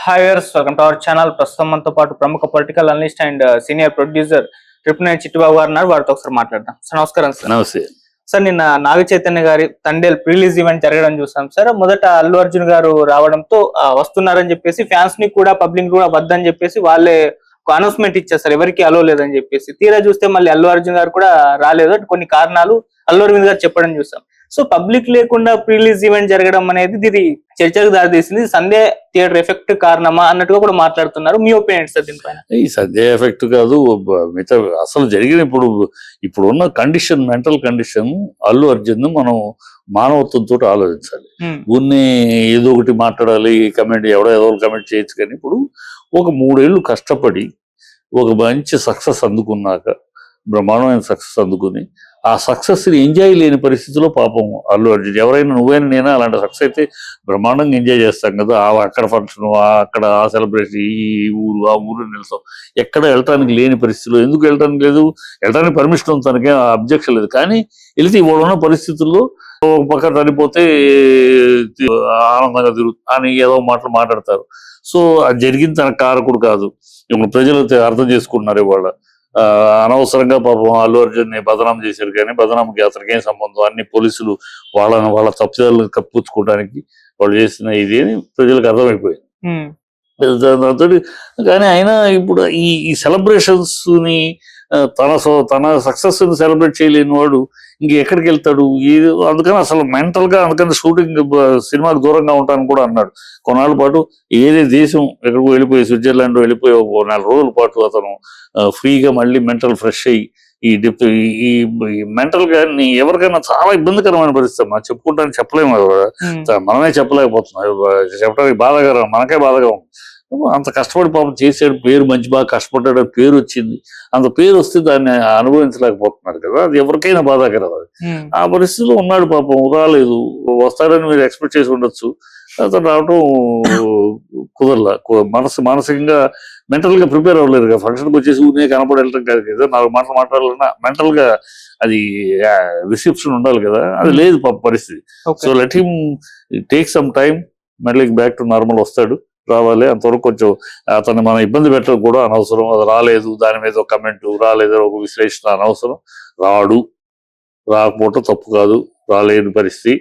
Hi viewers, welcome to our channel. ప్రస్తుతం మనతో పాటు ప్రముఖ political analyst and senior producer triple Chittibabu గారు ఉన్నారు. వారితో ఒకసారి మాట్లాడదాం. సార్ నమస్కారం. సార్ నమస్తే సార్, నిన్న నాగ చైతన్య గారి తండేల్ ప్రిలీజ్ ఈవెంట్ జరగడం చూసాం సార్. మొదట అల్లు అర్జున్ గారు రావడంతో వస్తున్నారని చెప్పేసి ఫ్యాన్స్ ని కూడా పబ్లిక్ కూడా వద్దని చెప్పేసి వాళ్ళే అనౌన్స్మెంట్ ఇచ్చేస్తారు, ఎవరికి అలో లేదని చెప్పేసి. తీరా చూస్తే మళ్ళీ అల్లు అర్జున్ గారు కూడా రాలేదు, కొన్ని కారణాలు అల్లు అరవింద్ గారు చెప్పడం చూసాం. సో పబ్లిక్ లేకుండా ప్రిలీజ్ ఈవెంట్ జరగడం అనేది ఇది చర్చకు దారితీసింది. సండే థియేటర్ ఎఫెక్ట్ కారణమా అన్నట్టుగా కూడా మాట్లాడుతున్నారు. మీ ఒపీనియన్ సార్ దీనిపైన? ఈ సండే ఎఫెక్ట్ కాదు, మిగతా అసలు జరిగిన ఇప్పుడు ఉన్న condition, mental condition Allu Arjun మనం మానవత్వంతో ఆలోచించాలి. ఊరిని ఏదో ఒకటి మాట్లాడాలి, కమెంట్ ఏదో కమెంట్ చేయొచ్చు. కానీ ఇప్పుడు ఒక 3 ఏళ్ళు కష్టపడి ఒక మంచి సక్సెస్ అందుకున్నాక, బ్రహ్మాండమైన సక్సెస్ అందుకుని ఆ సక్సెస్ ని ఎంజాయ్ లేని పరిస్థితిలో పాపం అల్లు అర్జున్, ఎవరైనా నువ్వైనా నేనా అలాంటి సక్సెస్ అయితే బ్రహ్మాండంగా ఎంజాయ్ చేస్తాం కదా. అక్కడ ఫంక్షన్, అక్కడ ఆ సెలబ్రేషన్, ఈ ఊరు ఆ ఊరు నిలుస్తాం. ఎక్కడ వెళ్ళటానికి లేని పరిస్థితిలో, ఎందుకు వెళ్ళటానికి లేదు, వెళ్ళడానికి పర్మిషన్ ఉంది, తనకే అబ్జెక్షన్ లేదు. కానీ వెళితే ఇవాళ పరిస్థితుల్లో ఒక పక్క చనిపోతే ఆనందంగా అని ఏదో మాట్లాడతారు. సో అది జరిగింది తన కారకుడు కాదు. ఇప్పుడు ప్రజలు అర్థం చేసుకుంటున్నారు. ఇవాళ అనవసరంగా పాపం అల్లు అర్జున్ ని బదనాం చేశారు. కానీ బదనాంకి అతనికి ఏం సంబంధం, అన్ని పోలీసులు వాళ్ళ తప్పిదాలను కప్పించుకోవడానికి వాళ్ళు చేసిన ఇది అని ప్రజలకు అర్థమైపోయింది. కానీ అయినా ఇప్పుడు ఈ సెలబ్రేషన్స్ ని తన సక్సెస్ ని సెలబ్రేట్ చేయలేని వాడు ఇంకెక్కడికి వెళ్తాడు? అందుకని అసలు మెంటల్ గా, అందుకని షూటింగ్ సినిమాకి దూరంగా ఉంటానని కూడా అన్నాడు. కొన్నాళ్ళ పాటు ఏదే దేశం ఎక్కడికో వెళ్ళిపోయి, స్విట్జర్లాండ్ వెళ్ళిపోయి 4 రోజుల పాటు అతను ఫ్రీగా మళ్ళీ మెంటల్ ఫ్రెష్ అయ్యి ఈ మెంటల్ గా ఎవరికైనా చాలా ఇబ్బందికరమైన పరిస్థితి. మనం చెప్పుకుంటానికి చెప్పలేము, మనమే చెప్పలేకపోతున్నాం. చెప్పడానికి బాధాకరం, మనకే బాధగా ఉంది. అంత కష్టపడి పాపం చేసాడు, పేరు మంచి బాగా కష్టపడ్డాడు, పేరు వచ్చింది. అంత పేరు వస్తే దాన్ని అనుభవించలేకపోతున్నాడు కదా, అది ఎవరికైనా బాధాకరం. అది ఆ పరిస్థితిలో ఉన్నాడు పాపం. రాలేదు, వస్తాడని మీరు ఎక్స్పెక్ట్ చేసి ఉండొచ్చు. అతను రావటం కుదరలా. మానసికంగా మెంటల్ గా ప్రిపేర్ అవ్వలేదు కదా. ఫంక్షన్కి వచ్చేసి ఊరినే కనపడి వెళ్ళటం కాదు కదా, 4 మాటలు మాట్లాడాలన్నా మెంటల్ గా అది రిసెప్షన్ ఉండాలి కదా, అది లేదు పాప పరిస్థితి. So let him take some time, మళ్ళీ బ్యాక్ టు నార్మల్ వస్తాడు, రావాలి. అంతవరకు కొంచెం అతన్ని మనం ఇబ్బంది పెట్టడం కూడా అనవసరం. అది రాలేదు, దాని మీద ఒక కమెంట్, రాలేదు ఒక విశ్లేషణ అనవసరం. రాకపోవటం తప్పు కాదు, రాలేని పరిస్థితి.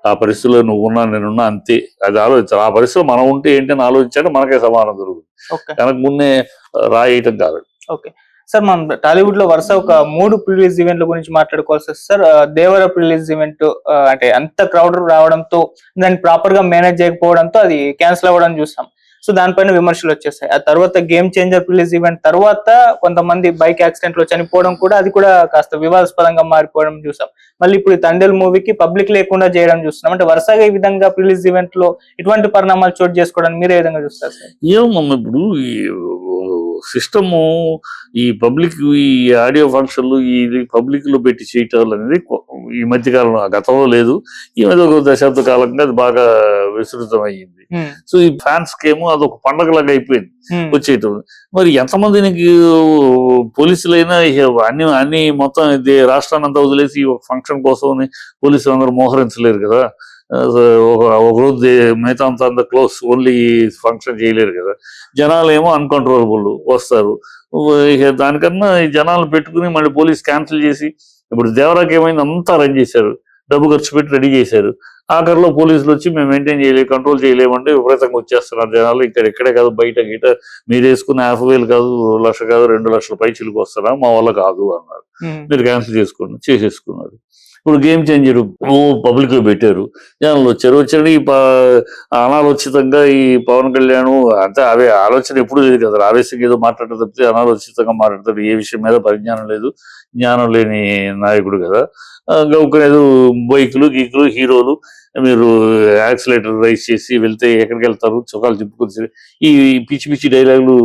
ఆ పరిస్థితిలో నువ్వున్నా నేనున్నా అంతే, అది ఆలోచించాలి. ఆ పరిస్థితిలో మనం ఉంటే ఏంటని ఆలోచించాడు, మనకే సమానం దొరుకుతుంది. కనుక ముందే రాయటం కాదు. ఓకే సార్, మనం టాలీవుడ్ లో వరుస ఒక 3 ప్రిలీజ్ ఈవెంట్ల గురించి మాట్లాడుకోవాల్సి వస్తుంది సార్. దేవర ప్రిలీజ్ ఈవెంట్ అంటే అంత క్రౌడ్ రావడంతో, దాన్ని ప్రాపర్ గా మేనేజ్ చేయకపోవడంతో అది క్యాన్సిల్ అవ్వడం చూసాం. సో దానిపైన విమర్శలు వచ్చేసాయి. ఆ తర్వాత గేమ్ చేంజర్ ప్రిలీజ్ ఈవెంట్ తర్వాత కొంతమంది బైక్ యాక్సిడెంట్ లో చనిపోవడం కూడా, అది కూడా కాస్త వివాదాస్పదంగా మారిపోవడం చూసాం. మళ్ళీ ఇప్పుడు తండేల్ మూవీకి పబ్లిక్ లేకుండా చేయడం చూస్తున్నాం. అంటే వరుసగా ఈ విధంగా ప్రిలీజ్ ఈవెంట్ లో ఇటువంటి పరిణామాలు చోటు చేసుకోవడానికి మీరు ఏ విధంగా చూస్తారు సార్? ఏమమ్మా ఇప్పుడు సిస్టము, ఈ పబ్లిక్, ఈ ఆడియో ఫంక్షన్లు ఇది పబ్లిక్ లో పెట్టి చేయటం అనేది ఈ మధ్య కాలంలో, గతంలో లేదు, ఈ మధ్య ఒక దశాబ్ద కాలంగా అది బాగా విస్తృతం అయ్యింది. సో ఈ ఫ్యాన్స్ కేమో అదొక పండగలాగా అయిపోయింది వచ్చేయటం. మరి ఎంతమందికి పోలీసులైనా అన్ని మొత్తం రాష్ట్రాన్ని అంతా వదిలేసి ఒక ఫంక్షన్ కోసం పోలీసులు అందరూ మోహరించలేరు కదా. ఒక రోజు మిగతా అంతా క్లోజ్, ఓన్లీ ఫంక్షన్ చేయలేరు కదా. జనాలు ఏమో అన్కంట్రోలబుల్ వస్తారు. దానికన్నా ఈ జనాలు పెట్టుకుని మళ్ళీ పోలీస్ క్యాన్సిల్ చేసి, ఇప్పుడు దేవరాకి ఏమైంది, అంతా అరేంజ్ చేశారు, డబ్బు ఖర్చు పెట్టి రెడీ చేశారు. ఆఖరిలో పోలీసులు వచ్చి మేము మెయింటైన్ చేయలేము, కంట్రోల్ చేయలేమంటే విపరీతంగా వచ్చేస్తున్నారు జనాలు. ఇక్కడే కాదు, బయట గిట మీరు వేసుకున్న 50,000 కాదు, 1,00,000 కాదు, 2 లక్షల పై చిలుకు వస్తారా, మా వల్ల కాదు అన్నారు. మీరు క్యాన్సిల్ చేసేసుకున్నారు. ఇప్పుడు గేమ్ చేంజర్ పబ్లిక్ లో పెట్టారు, జనాలు వచ్చారు. ఈ అనాలోచితంగా ఈ పవన్ కళ్యాణ్ అంతే, అవే ఆలోచన ఎప్పుడు లేదు కదా, ఆవేశంగా ఏదో మాట్లాడటం తప్పితే అనాలోచితంగా మాట్లాడతాడు. ఏ విషయం మీద పరిజ్ఞానం లేదు, జ్ఞానం లేని నాయకుడు కదా. గౌకనేదో బైకులు గీకులు హీరోలు, మీరు యాక్సిలేటర్ రైస్ చేసి వెళ్తే ఎక్కడికి వెళ్తారు, చొక్కాలు తిప్పుకొచ్చి ఈ పిచ్చి పిచ్చి డైలాగులు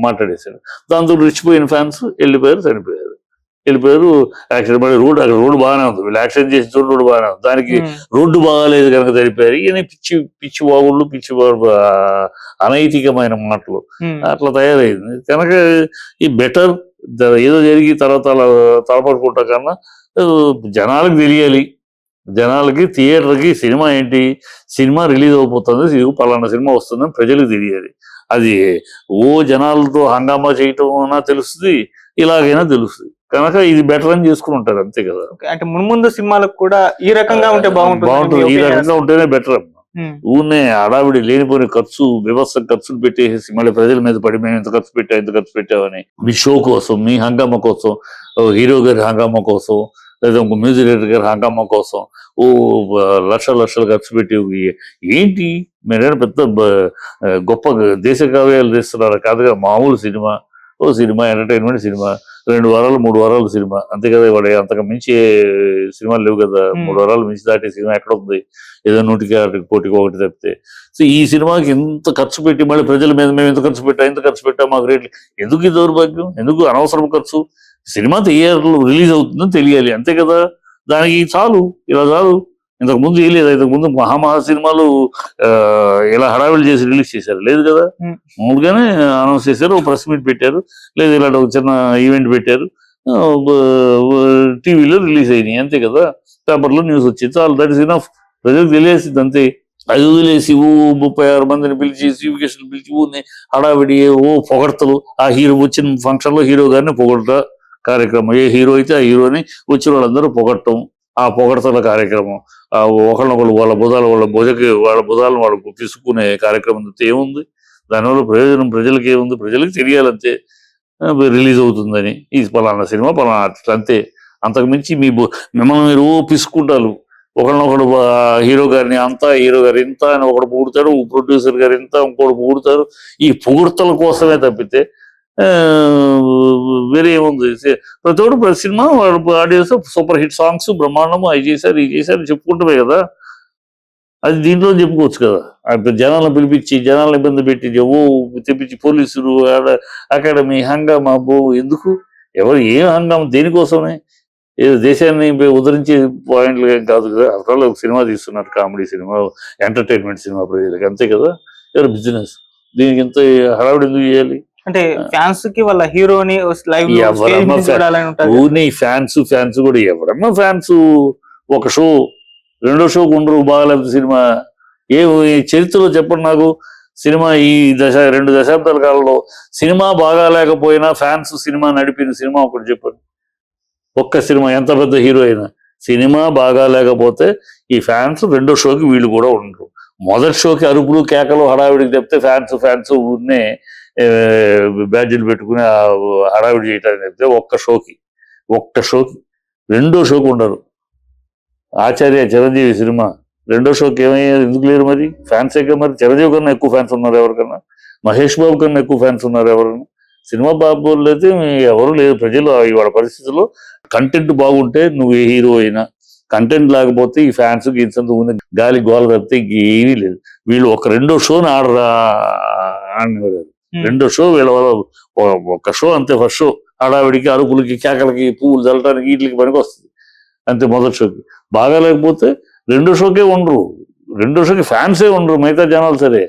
మాట్లాడేశారు. దాంతో రెచ్చిపోయిన ఫ్యాన్స్ చనిపోయారు. యాక్సిడెంట్ పడి అక్కడ రోడ్డు బాగానే ఉంది, వీళ్ళు యాక్సిడెంట్ చేసి రోడ్డు బాగానే ఉంది, దానికి రోడ్డు బాగాలేదు కనుక చనిపోయారు. ఈయన పిచ్చి వాగుళ్ళు, అనైతికమైన మాటలు అట్లా తయారైంది. కనుక ఈ బెటర్ ఏదో జరిగి తర్వాత తలపడుకుంటా కన్నా జనాలకు తెలియాలి, జనాలకి థియేటర్కి సినిమా ఏంటి, సినిమా రిలీజ్ అయిపోతుంది, ఇది పలానా సినిమా వస్తుందని ప్రజలకు తెలియాలి. అది ఓ జనాలతో హంగామా చేయటం అన్నా తెలుస్తుంది, ఇలాగైనా తెలుస్తుంది. కనుక ఇది బెటర్ అని చేసుకుని ఉంటారు, అంతే కదా. అంటే మున్ముందు సినిమాలకు కూడా ఈ రకంగా ఉంటే బాగుంటుంది, ఈ రకంగా ఉంటేనే బెటర్ అమ్మా. ఊనే హడావిడి లేనిపోయిన ఖర్చు, వ్యవస్థ ఖర్చులు పెట్టేసి మళ్ళీ ప్రజల మీద పడి మేము ఎంత ఖర్చు పెట్టామని మీ షో కోసం, మీ హంగామా కోసం, హీరో గారి హంగామా కోసం, లేదా ఇంకో మ్యూజిక్ డైరెక్టర్ గారి హంగామా కోసం లక్షలు ఖర్చు పెట్టి ఏంటి మీరేనా పెద్ద గొప్ప దేశ కావ్యాలు తీస్తున్నారు కాదుగా. మామూలు సినిమా, ఓ సినిమా ఎంటర్టైన్మెంట్ సినిమా, 2 వారాలు 3 వారాలు సినిమా, అంతే కదా. వాడు అంతకు మించి సినిమాలు లేవు కదా. 3 వారాలు మించి దాటే సినిమా ఎక్కడ ఉంది, ఏదో 100కి పోటీకి ఒకటి తప్పితే. సో ఈ సినిమాకి ఇంత ఖర్చు పెట్టి మళ్ళీ ప్రజల మీద మేము ఎంత ఖర్చు పెట్టా మాకు రేట్లు ఎందుకు, ఈ దౌర్భాగ్యం ఎందుకు, అనవసరం ఖర్చు. సినిమా థియేటర్లో రిలీజ్ అవుతుందని తెలియాలి, అంతే కదా. దానికి చాలు, ఇలా చాలు. ఇంతకు ముందు ఏం లేదు, ఇంతకు ముందు మహా సినిమాలు ఇలా హడావిడి చేసి రిలీజ్ చేశారు, లేదు కదా. మామూలుగానే అనౌన్స్ చేశారు, ప్రెస్ మీట్ పెట్టారు, లేదు ఇలాంటి ఒక చిన్న ఈవెంట్ పెట్టారు, టీవీలో రిలీజ్ అయినాయి, అంతే కదా. పేపర్లో న్యూస్ వచ్చింది, చాలు. That is enough. ప్రజలకు తెలియసింది అంతే. అది వదిలేసి 36 మందిని పిలిచి, సీవికేషన్ పిలిచి హడావిడి, పొగడతలు. ఆ హీరో వచ్చిన ఫంక్షన్ లో హీరో గారిని పొగడట కార్యక్రమం, ఏ హీరో అయితే ఆ హీరోని వచ్చిన వాళ్ళందరూ పొగడటం, ఆ పొగడతల కార్యక్రమం. ఒకళ్ళనొకళ్ళు వాళ్ళ బుధాలను వాళ్ళు తీసుకునే కార్యక్రమం ఏముంది దానివల్ల ప్రయోజనం? ప్రజలకి ఏముంది? ప్రజలకి తెలియాలంతే రిలీజ్ అవుతుందని, ఇది పలానా సినిమా పలానా ఆర్టిస్ట్, అంతే. అంతకు మించి మిమ్మల్ని మీరు పిసుకుంటారు. ఒకళ్ళనొకడు హీరో గారిని అంత, హీరో గారు ఇంత అని ఒకడు పొగుడుతాడు, ప్రొడ్యూసర్ గారు ఇంత, ఇంకోటి పొగుడుతారు. ఈ పొగుడుతల కోసమే తప్పితే వేరే ఏముంది? ప్రతి ఒక్కడు cinema audience super hit songs, బ్రహ్మాండము, అవి చేశారు ఇది చేశారు చెప్పుకుంటమే కదా. అది దీంట్లో చెప్పుకోవచ్చు కదా. జనాలను పిలిపించి, జనాలను ఇబ్బంది పెట్టి, తెప్పించి పోలీసులు, అకాడమీ, హంగామా, ఎందుకు? ఎవరు ఏం హంగామా, దేనికోసమే? ఏదో దేశాన్ని ఉద్ధరించే పాయింట్లు ఏం కాదు కదా. అసలు ఒక సినిమా తీస్తున్నారు, కామెడీ సినిమా, ఎంటర్టైన్మెంట్ సినిమా ప్రజలకి, అంతే కదా. ఎవరు బిజినెస్, దీనికి ఎంత హడావిడి ఎందుకు చేయాలి? అంటే ఫ్యాన్స్ కి వాళ్ళ హీరోని లైవ్ ఫ్యాన్స్ కూడా ఎవరమ్మా ఫ్యాన్స్ ఒక షో, రెండో షోకు ఉండరు. బాగాలేదు సినిమా. చరిత్రలో చెప్పండి నాకు, సినిమా ఈ 2 దశాబ్దాల కాలంలో సినిమా బాగా లేకపోయినా ఫ్యాన్స్ సినిమా నడిపిన సినిమా ఒకటి చెప్పండి. ఒక్క సినిమా, ఎంత పెద్ద హీరో అయినా, సినిమా బాగా లేకపోతే ఈ ఫ్యాన్స్ రెండో షోకి వీళ్ళు కూడా ఉండరు. మొదటి షోకి అరుపులు కేకలు హడావిడికి చెప్తే ఫ్యాన్స్ ఊరినే బ్యాడ్జీలు పెట్టుకుని హడావిడి చేయటానికి చెప్తే ఒక్క షోకి రెండో షోకి ఉండరు. ఆచార్య చిరంజీవి సినిమా రెండో షోకి ఏమయ్యారు, ఎందుకు లేరు? మరి ఫ్యాన్స్ మరి చిరంజీవి కన్నా ఎక్కువ ఫ్యాన్స్ ఉన్నారు ఎవరికన్నా, మహేష్ బాబు కన్నా ఎక్కువ ఫ్యాన్స్ ఉన్నారు ఎవరన్నా. సినిమా బాబు అయితే ఎవరు లేదు. ప్రజలు ఇవాళ పరిస్థితుల్లో కంటెంట్ బాగుంటే నువ్వు ఏ హీరో అయినా, కంటెంట్ లేకపోతే ఈ ఫ్యాన్స్ గీన్సంత గాలి గోల తప్పితే ఏమీ లేదు. వీళ్ళు ఒక రెండో షోని ఆడనివ్వలేదు. రెండో షో వీళ్ళ ఒక షో అంతే. ఫస్ట్ షో హడావిడికి, అరుపులకి, కేకలకి, పువ్వులు చల్లటానికి వీటికి పనికి వస్తుంది అంతే. మొదటి షోకి బాగా లేకపోతే రెండో షోకే ఉండరు. రెండో షోకి ఫ్యాన్సే ఉండరు, మిగతా జనాలు సరే.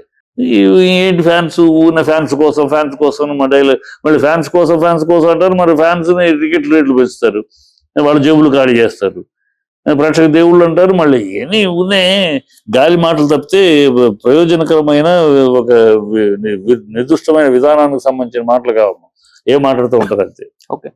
ఏంటి ఫ్యాన్స్, ఉన్న ఫ్యాన్స్ కోసం మళ్ళీ ఫ్యాన్స్ కోసం అంటారు. మరి ఫ్యాన్స్ టికెట్ రేట్లు పెంచుతారు, వాళ్ళ జేబులు ఖాళీ చేస్తారు, ప్రేక్షక దేవుళ్ళు అంటారు. మళ్ళీ ఏమి ఉన్నే గాలి మాటలు తప్పితే ప్రయోజనకరమైన ఒక నిర్దిష్టమైన విధానానికి సంబంధించిన మాటలు కావమ్మా. ఏం మాట్లాడుతూ ఉంటారు అంతే. ఓకే.